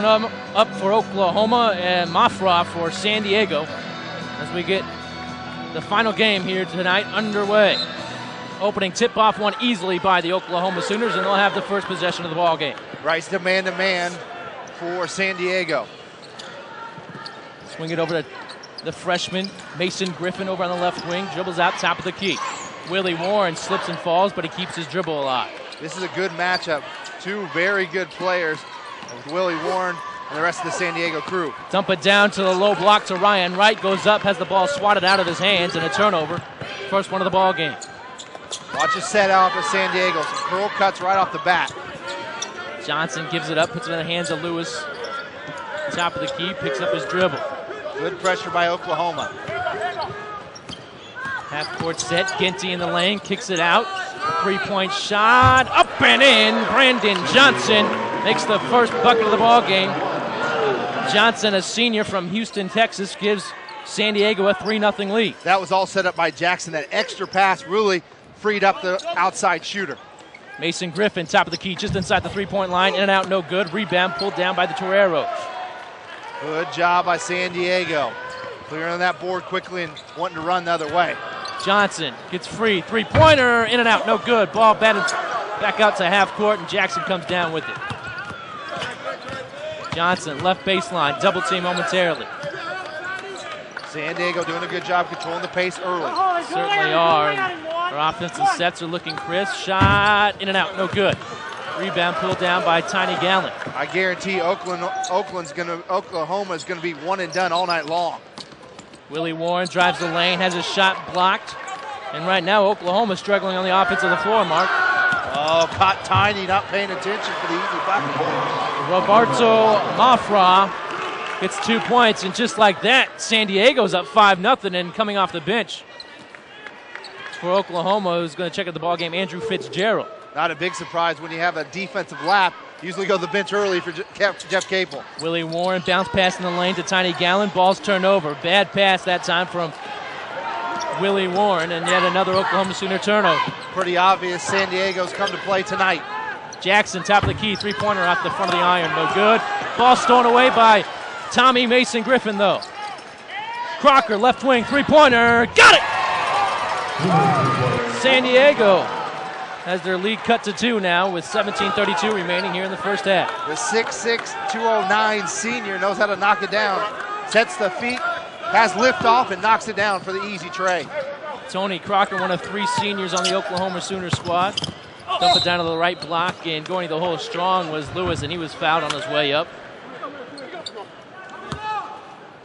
Up for Oklahoma and Mafra for San Diego as we get the final game here tonight underway. Opening tip-off won easily by the Oklahoma Sooners, and they'll have the first possession of the ball game. Rice to man for San Diego. Swing it over to the freshman, Mason Griffin over on the left wing, dribbles out top of the key. Willie Warren slips and falls, but he keeps his dribble alive. This is a good matchup. Two very good players with Willie Warren and the rest of the San Diego crew. Dump it down to the low block to Ryan. Wright goes up, has the ball swatted out of his hands, and a turnover. First one of the ball game. Watch a set out for San Diego. Some curl cuts right off the bat. Johnson gives it up, puts it in the hands of Lewis. Top of the key, picks up his dribble. Good pressure by Oklahoma. Half-court set, Ginty in the lane, kicks it out. Three-point shot, up and in. Brandon Johnson makes the first bucket of the ball game. Johnson, a senior from Houston, Texas, gives San Diego a 3-0 lead. That was all set up by Jackson. That extra pass really freed up the outside shooter. Mason Griffin, top of the key, just inside the three-point line. In and out, no good. Rebound pulled down by the Toreros. Good job by San Diego. Clearing that board quickly and wanting to run the other way. Johnson gets free. Three-pointer, in and out, no good. Ball batted back out to half court, and Jackson comes down with it. Johnson, left baseline, double team momentarily. San Diego doing a good job controlling the pace early. Certainly are. Our offensive sets are looking crisp. Shot, in and out, no good. Rebound pulled down by Tiny Gallen. I guarantee Oklahoma is going to be one and done all night long. Willie Warren drives the lane, has his shot blocked. And right now, Oklahoma's struggling on the offense of the floor, Mark. Oh, caught Tiny, not paying attention for the easy bucket. Roberto Mafra gets 2 points, and just like that, San Diego's up 5-0 and coming off the bench. For Oklahoma, who's going to check out the ballgame, Andrew Fitzgerald. Not a big surprise when you have a defensive lap. Usually go to the bench early for Jeff Capel. Willie Warren bounce pass in the lane to Tiny Gallen. Ball's turned over. Bad pass that time from Willie Warren, and yet another Oklahoma Sooner turnover. Pretty obvious San Diego's come to play tonight. Jackson, top of the key, three-pointer off the front of the iron. No good. Ball stolen away by Tommy Mason Griffin, though. Crocker, left wing, three-pointer. Got it! San Diego has their lead cut to 2 now with 17:32 remaining here in the first half. The 6'6", 209 senior knows how to knock it down. Sets the feet, has lift off, and knocks it down for the easy tray. Tony Crocker, one of 3 seniors on the Oklahoma Sooner squad. Dump it down to the right block, and going the hole strong was Lewis, and he was fouled on his way up.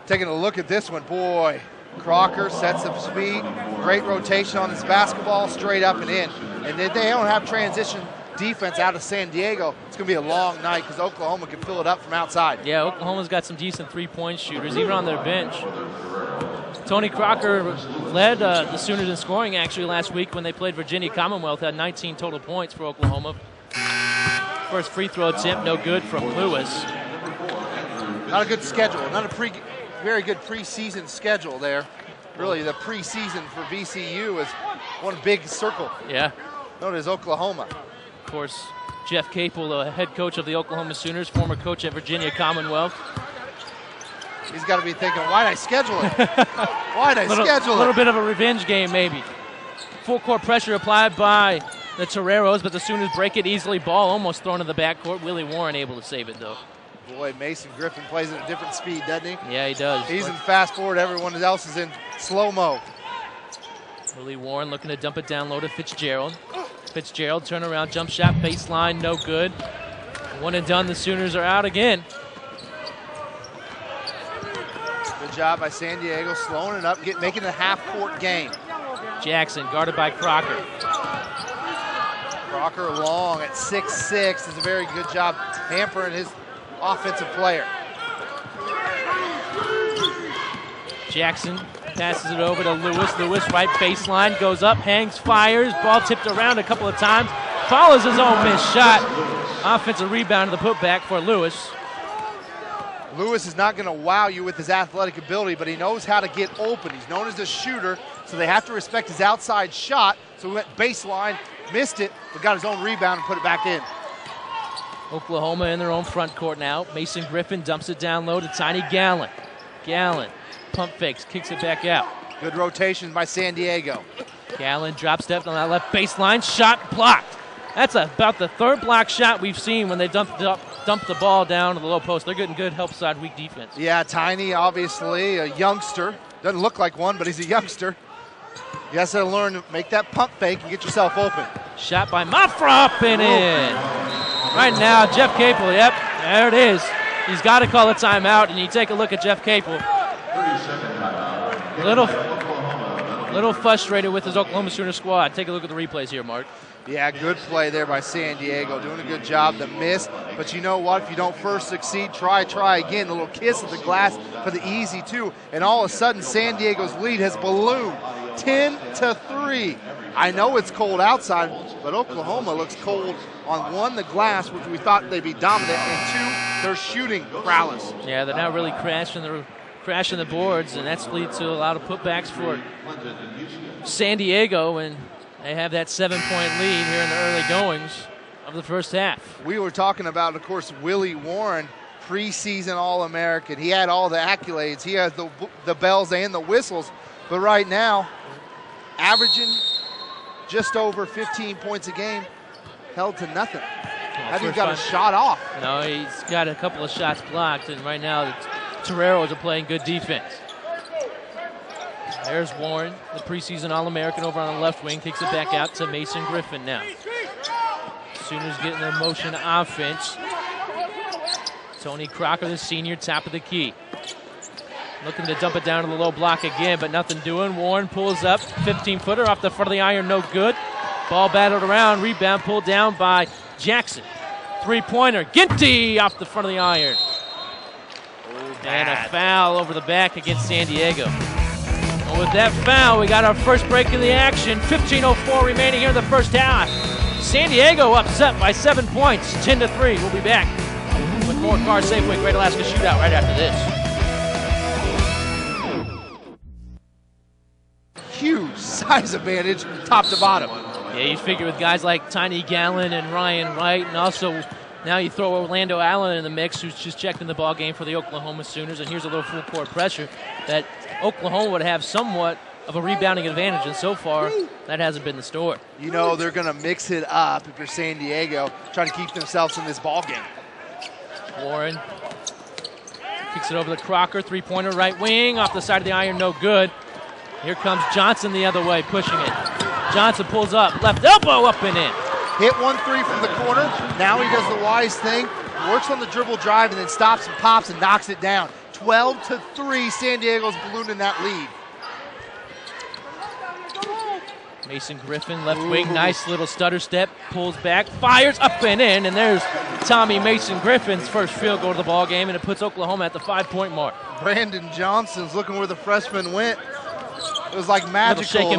Taking a look at this one, boy. Crocker sets up speed, great rotation on this basketball, straight up and in. And if they don't have transition defense out of San Diego, it's going to be a long night because Oklahoma can fill it up from outside. Yeah, Oklahoma's got some decent three-point shooters, even on their bench. Tony Crocker led the Sooners in scoring actually last week when they played Virginia Commonwealth, had 19 total points for Oklahoma. First free throw attempt, no good from Lewis. Not a good schedule, not a very good preseason schedule there. Really, the preseason for VCU is one big circle. Yeah. Known as Oklahoma. Of course, Jeff Capel, the head coach of the Oklahoma Sooners, former coach at Virginia Commonwealth. He's got to be thinking, why'd I schedule it? Why'd I schedule it? A little bit of a revenge game, maybe. Full court pressure applied by the Toreros, but the Sooners break it easily. Ball almost thrown in the backcourt. Willie Warren able to save it, though. Boy, Mason Griffin plays at a different speed, doesn't he? Yeah, he does. He's in fast forward. Everyone else is in slow-mo. Willie Warren looking to dump it down low to Fitzgerald. Fitzgerald, turnaround, jump shot, baseline, no good. One and done, the Sooners are out again. Good job by San Diego, slowing it up, making it a half-court game. Jackson, guarded by Crocker. Crocker long at 6'6", does a very good job hampering his offensive player. Jackson passes it over to Lewis. Lewis, right baseline, goes up, hangs, fires. Ball tipped around a couple of times. Follows his own missed shot. Offensive rebound to the putback for Lewis. Lewis is not going to wow you with his athletic ability, but he knows how to get open. He's known as a shooter, so they have to respect his outside shot. So he went baseline, missed it, but got his own rebound and put it back in. Oklahoma in their own front court now. Mason Griffin dumps it down low to Tiny Gallon. Gallon pump fakes, kicks it back out. Good rotation by San Diego. Gallon drop stepped on that left baseline, shot blocked. That's about the third block shot we've seen when they dump the ball down to the low post. They're getting good help side weak defense. Yeah, Tiny, obviously, a youngster. Doesn't look like one, but he's a youngster. You have to learn to make that pump fake and get yourself open. Shot by Mafra up and in. Right now, Jeff Capel, yep, there it is. He's got to call a timeout, and you take a look at Jeff Capel. Little frustrated with his Oklahoma Sooner squad. Take a look at the replays here, Mark. Yeah, good play there by San Diego. Doing a good job to miss. But you know what? If you don't first succeed, try again. A little kiss of the glass for the easy two. And all of a sudden, San Diego's lead has ballooned 10-3. I know it's cold outside, but Oklahoma looks cold on one, the glass, which we thought they'd be dominant, and two, their shooting prowess. Yeah, they're not really crashing the boards, and that's lead to a lot of putbacks for San Diego, and they have that 7-point lead here in the early goings of the first half. We were talking about, of course, Willie Warren, preseason All-American. He had all the accolades. He has the bells and the whistles, but right now, averaging just over 15 points a game, held to nothing. Hasn't got a shot off. No, he's got a couple of shots blocked, and right now the Toreros are playing good defense. There's Warren, the preseason All-American over on the left wing, kicks it back out to Mason Griffin now. Sooners getting their motion offense. Tony Crocker, the senior, top of the key. Looking to dump it down to the low block again, but nothing doing. Warren pulls up, 15-footer off the front of the iron, no good. Ball battled around, rebound pulled down by Jackson. Three-pointer, Ginty off the front of the iron. And a foul over the back against San Diego. And with that foul, we got our first break in the action. 15:04 remaining here in the first half. San Diego upset by 7 points, 10-3. We'll be back with more Car Safeway Great Alaska Shootout right after this. Huge size advantage, top to bottom. Yeah, you figure with guys like Tiny Gallon and Ryan Wright, and also now you throw Orlando Allen in the mix, who's just checked in the ball game for the Oklahoma Sooners, and here's a little full court pressure that Oklahoma would have somewhat of a rebounding advantage, and so far that hasn't been the story. You know they're going to mix it up if you're San Diego, trying to keep themselves in this ball game. Warren kicks it over to Crocker, three-pointer right wing, off the side of the iron, no good. Here comes Johnson the other way, pushing it. Johnson pulls up, left elbow up and in. Hit 1-3 from the corner. Now he does the wise thing, works on the dribble drive, and then stops and pops and knocks it down. 12-3, San Diego's ballooning that lead. Mason Griffin, left wing, nice little stutter step, pulls back, fires up and in, and there's Tommy Mason Griffin's first field goal of the ball game, and it puts Oklahoma at the 5-point mark. Brandon Johnson's looking where the freshman went. It was like magical.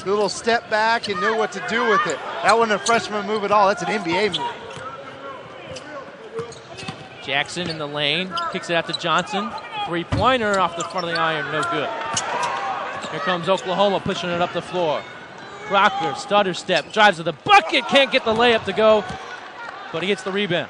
Little step back, and knew what to do with it. That wasn't a freshman move at all. That's an NBA move. Jackson in the lane, kicks it out to Johnson. Three-pointer off the front of the iron, no good. Here comes Oklahoma pushing it up the floor. Crocker, stutter step, drives to the bucket, can't get the layup to go, but he gets the rebound.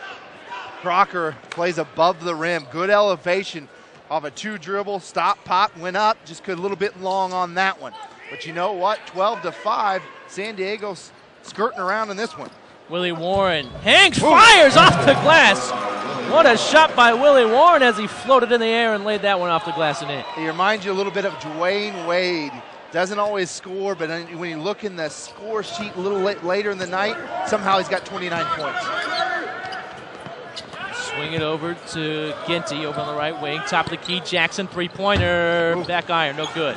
Crocker plays above the rim. Good elevation off a two-dribble, stop, pop, went up. Just could a little bit long on that one. But you know what? 12-5, San Diego's skirting around in this one. Willie Warren hangs, fires off the glass. What a shot by Willie Warren as he floated in the air and laid that one off the glass and in. He reminds you a little bit of Dwayne Wade. Doesn't always score, but when you look in the score sheet a little later in the night, somehow he's got 29 points. Swing it over to Ginty over on the right wing. Top of the key, Jackson, three-pointer, back iron, no good.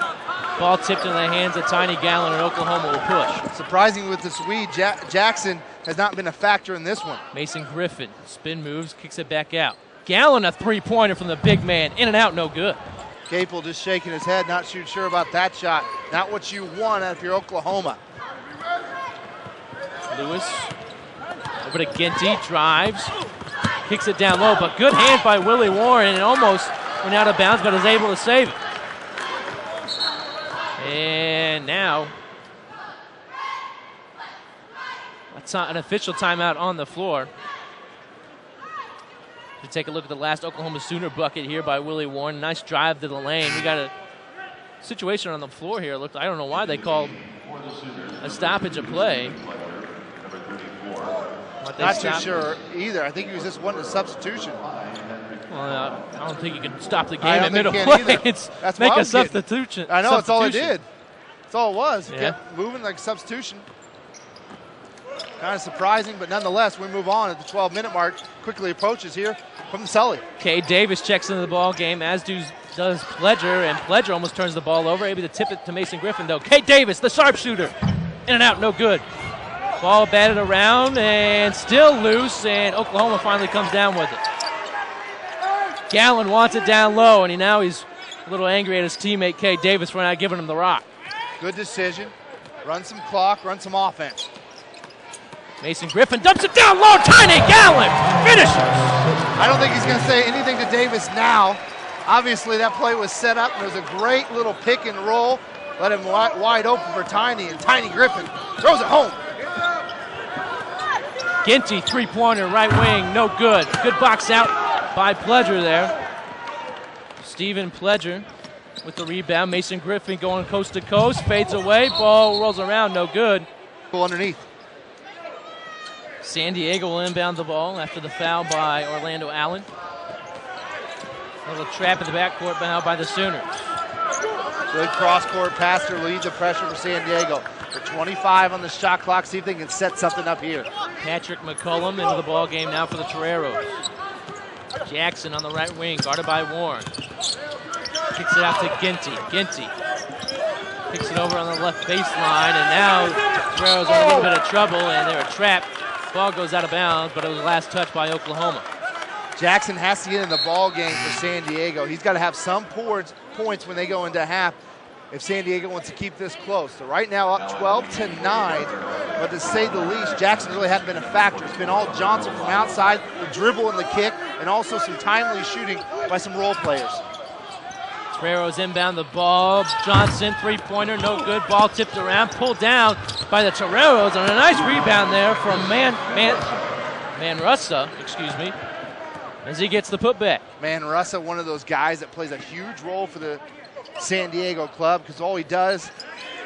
Ball tipped in the hands of Tiny Gallon, and Oklahoma will push. Surprising with the Swede, Jackson has not been a factor in this one. Mason Griffin, spin moves, kicks it back out. Gallon, a three-pointer from the big man, in and out, no good. Capel just shaking his head, not too sure about that shot. Not what you want if you're Oklahoma. Lewis over to Ginty, drives, kicks it down low, but good hand by Willie Warren, and it almost went out of bounds, but is able to save it. And now, an official timeout on the floor. To take a look at the last Oklahoma Sooner bucket here by Willie Warren. Nice drive to the lane. We got a situation on the floor here. I don't know why they called a stoppage of play. Not too sure either. I think he was just wanting a substitution. Well, I don't think you can stop the game at middle play. That's make a substitution. I know, that's all it did. That's all it was. Yeah. Kept moving like substitution. Kind of surprising, but nonetheless, we move on at the 12-minute mark. Quickly approaches here from the Sully. Cade Davis checks into the ball game, as does Pledger, and Pledger almost turns the ball over. Able to tip it to Mason Griffin, though. Cade Davis, the sharpshooter. In and out, no good. Ball batted around and still loose, and Oklahoma finally comes down with it. Gallen wants it down low, and now he's a little angry at his teammate, Cade Davis, for not giving him the rock. Good decision. Run some clock, run some offense. Mason Griffin dumps it down low. Tiny Gallen finishes. I don't think he's going to say anything to Davis now. Obviously, that play was set up, and it was a great little pick and roll. Let him wide open for Tiny, and Tiny Griffin throws it home. Ginty, three-pointer, right wing, no good. Good box out by Pledger there. Steven Pledger with the rebound. Mason Griffin going coast to coast, fades away. Ball rolls around, no good. Underneath. San Diego will inbound the ball after the foul by Orlando Allen. A little trap in the backcourt now by the Sooners. Good cross-court pass to lead the pressure for San Diego. For 25 on the shot clock, see if they can set something up here. Patrick McCullum into the ball game now for the Toreros. Jackson on the right wing, guarded by Warren. Kicks it out to Ginty. Ginty kicks it over on the left baseline, and now the Toreros are in a little bit of trouble, and they're trapped. Ball goes out of bounds, but it was the last touch by Oklahoma. Jackson has to get in the ball game for San Diego. He's got to have some points when they go into half if San Diego wants to keep this close. So right now up 12-9, but to say the least, Jackson really hasn't been a factor. It's been all Johnson from outside, the dribble and the kick, and also some timely shooting by some role players. Toreros inbound the ball. Johnson, three-pointer, no good. Ball tipped around, pulled down by the Toreros, and a nice rebound there from Manrussa, as he gets the putback. Manrussa, one of those guys that plays a huge role for the San Diego club, because all he does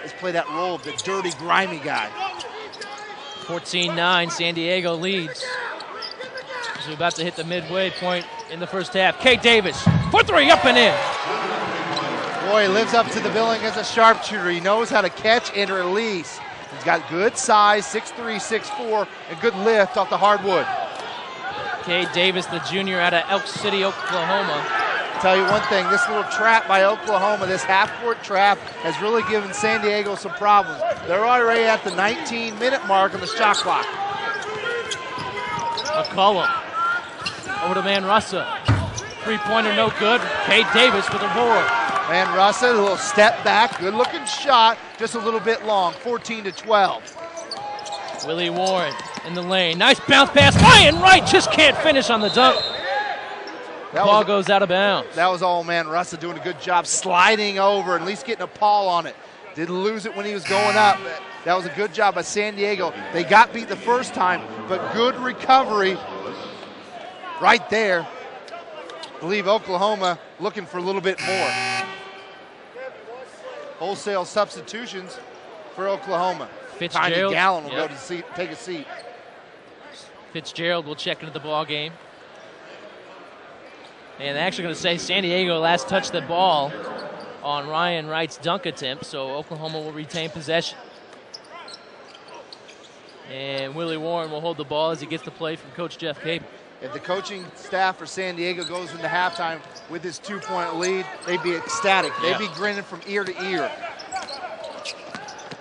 is play that role of the dirty, grimy guy. 14-9, San Diego leads. As we're about to hit the midway point in the first half. Cade Davis, for three, up and in. Boy, he lives up to the billing as a sharpshooter. He knows how to catch and release. He's got good size, 6'3", 6'4", and good lift off the hardwood. Cade Davis, the junior out of Elk City, Oklahoma. I'll tell you one thing, this little trap by Oklahoma, this half-court trap, has really given San Diego some problems. They're already at the 19-minute mark on the shot clock. McCullum over to Manrussa. Three-pointer, no good. Cade Davis with a board. Manrussa, a little step back, good-looking shot, just a little bit long, 14-12. Willie Warren in the lane. Nice bounce pass. Ryan Wright just can't finish on the dunk. Ball goes out of bounds. That was all Manrussa doing a good job sliding over, at least getting a paw on it. Didn't lose it when he was going up. That was a good job by San Diego. They got beat the first time, but good recovery right there. I believe Oklahoma looking for a little bit more. Wholesale substitutions for Oklahoma. Fitzgerald, Tiny Gallen will go to take a seat. Fitzgerald will check into the ball game. And they're actually going to say San Diego last touched the ball on Ryan Wright's dunk attempt, so Oklahoma will retain possession. And Willie Warren will hold the ball as he gets the play from Coach Jeff Capel. If the coaching staff for San Diego goes into halftime with this 2-point lead, they'd be ecstatic. They'd be grinning from ear to ear.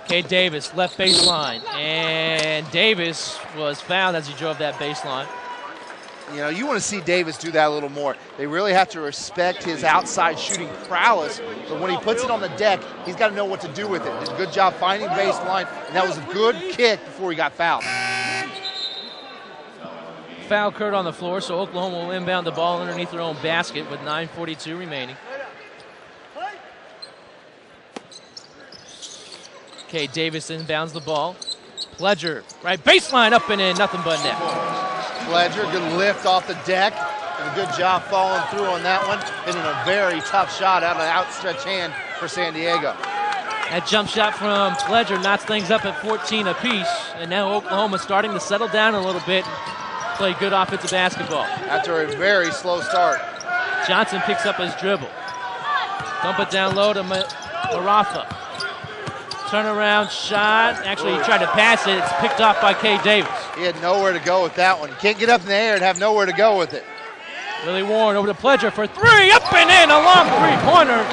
Cade Davis, left baseline. And Davis was fouled as he drove that baseline. You know, you want to see Davis do that a little more. They really have to respect his outside shooting prowess, but when he puts it on the deck, he's got to know what to do with it. Did a good job finding baseline, and that was a good kick before he got fouled. Foul occurred on the floor, so Oklahoma will inbound the ball underneath their own basket with 9:42 remaining. Cade Davis inbounds the ball. Pledger, right baseline, up and in, nothing but net. Pledger, good lift off the deck. And a good job following through on that one. Hitting a very tough shot out of an outstretched hand for San Diego. That jump shot from Pledger knocks things up at 14 apiece. And now Oklahoma starting to settle down a little bit, play good offensive basketball. After a very slow start. Johnson picks up his dribble. Dump it down low to Marafa. Turnaround shot. Actually, he tried to pass it. It's picked off by Kay Davis. He had nowhere to go with that one. You can't get up in the air and have nowhere to go with it. Willie Warren over to Pledger for three. Up and in. A long three-pointer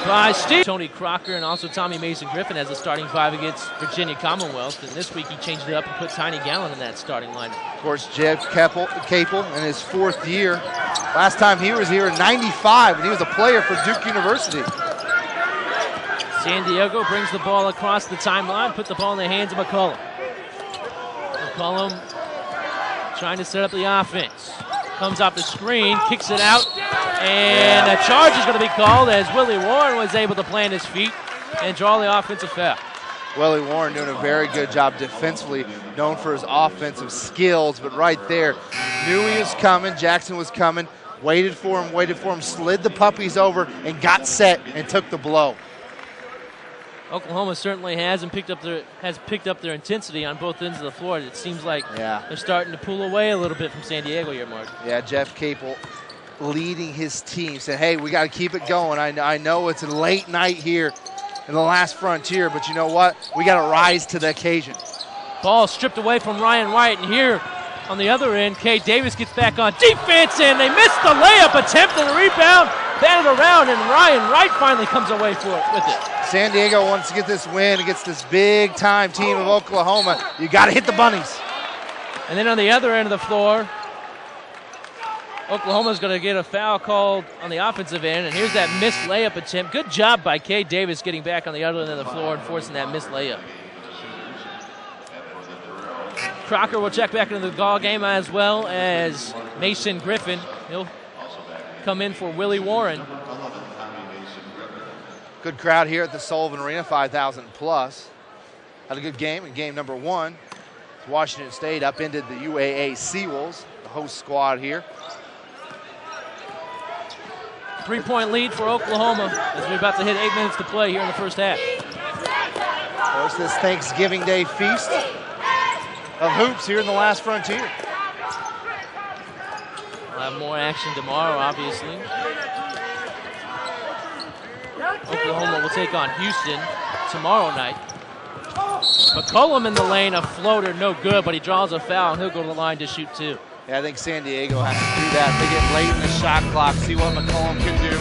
by Steve. Tony Crocker and also Tommy Mason Griffin as the starting five against Virginia Commonwealth. And this week he changed it up and put Tiny Gallon in that starting line. Of course, Jeff Capel in his 4th year. Last time he was here in '95 when he was a player for Duke University. San Diego brings the ball across the timeline, put the ball in the hands of McCollum. McCollum trying to set up the offense. Comes off the screen, kicks it out, and a charge is going to be called as Willie Warren was able to plant his feet and draw the offensive foul. Willie Warren doing a very good job defensively, known for his offensive skills, but right there, knew he was coming, Jackson was coming, waited for him, slid the puppies over, and got set and took the blow. Oklahoma certainly has picked up their intensity on both ends of the floor. It seems like they're starting to pull away a little bit from San Diego here, Mark. Yeah, Jeff Capel leading his team, said, hey, we got to keep it going. I know it's a late night here in the last frontier, but you know what? We got to rise to the occasion. Ball stripped away from Ryan Wright, and here on the other end, Kay Davis gets back on defense, and they missed the layup attempt and the rebound, batted around, and Ryan Wright finally comes away with it. San Diego wants to get this win against this big-time team of Oklahoma. You got to hit the bunnies. And then on the other end of the floor, Oklahoma's going to get a foul called on the offensive end, and here's that missed layup attempt. Good job by Kay Davis getting back on the other end of the floor and forcing that missed layup. Crocker will check back into the ball game as well as Mason Griffin. He'll come in for Willie Warren. Good crowd here at the Sullivan Arena, 5,000 plus. Had a good game in game number 1. Washington State upended the UAA Seawolves, the host squad here. 3-point lead for Oklahoma as we're about to hit 8 minutes to play here in the first half. Of course, this Thanksgiving Day feast of hoops here in the last frontier. We'll have more action tomorrow, obviously. Oklahoma will take on Houston tomorrow night. McCollum in the lane, a floater, no good, but he draws a foul, and he'll go to the line to shoot 2. Yeah, I think San Diego has to do that. They get late in the shot clock, see what McCollum can do.